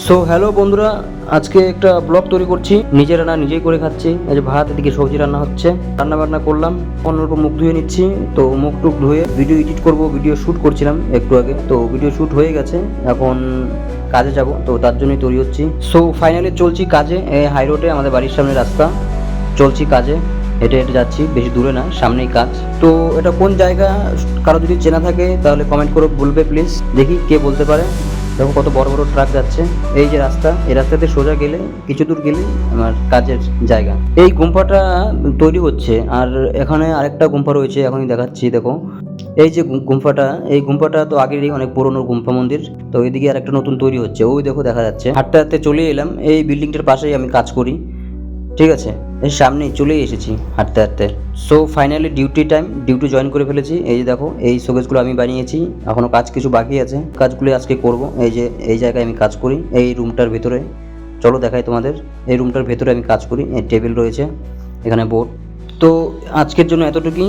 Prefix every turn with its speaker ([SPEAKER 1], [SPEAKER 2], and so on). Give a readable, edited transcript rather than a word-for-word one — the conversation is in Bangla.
[SPEAKER 1] সো হ্যালো বন্ধুরা, আজকে একটা ব্লগ তৈরি করছি। নিজে রান্না নিজেই করে খাচ্ছি। এই যে ভাত, এদিকে সবজি রান্না হচ্ছে, রান্না বান্না করলাম, অন্যরকম মুখ ধুয়ে নিচ্ছি। তো মুখ টুক ধুয়ে ভিডিও এডিট করব, ভিডিও শ্যুট করছিলাম একটু আগে। তো ভিডিও শ্যুট হয়ে গেছে, এখন কাজে যাব, তো তার জন্যই তৈরি হচ্ছি। সো ফাইনালি চলছি কাজে। হাই রোডে আমাদের বাড়ির সামনে রাস্তা, চলছি কাজে, হেঁটে হেঁটে যাচ্ছি, বেশি দূরে না, সামনেই কাজ। তো এটা কোন জায়গা, কারো যদি চেনা থাকে তাহলে কমেন্ট করে বলবে প্লিজ, দেখি কে বলতে পারে। দেখো কত বড় বড় ট্রাক যাচ্ছে। এই যে রাস্তা, এই রাস্তাতে সোজা গেলে কিছু দূর গেলেই আমার কাজের জায়গা। এই গুম্ফাটা তৈরি হচ্ছে, আর এখানে আরেকটা গুম্ফা রয়েছে, এখনই দেখাচ্ছি। দেখো এই যে গুম্ফাটা, এই গুম্ফাটা তো আগেরই অনেক পুরনো গুম্ফা মন্দির। তো এইদিকে আর একটা নতুন তৈরি হচ্ছে, ওই দেখো দেখা যাচ্ছে। হাঁটতে হাঁটতে চলে এলাম, এই বিল্ডিংটার পাশেই আমি কাজ করি, ঠিক আছে, এর সামনেই চলেই এসেছি হাঁটতে হাঁটতে। সো ফাইনালি ডিউটি জয়েন করে ফেলেছি। এই যে দেখো, এই শোকেসগুলো আমি বানিয়েছি, এখনও কাজ কিছু বাকি আছে, কাজগুলো আজকে করব। এই যে এই জায়গায় আমি কাজ করি, এই রুমটার ভেতরে। চলো দেখাই তোমাদের। এই রুমটার ভেতরে আমি কাজ করি, এই টেবিল রয়েছে, এখানে বোর্ড। তো আজকের জন্য এতটুকুই।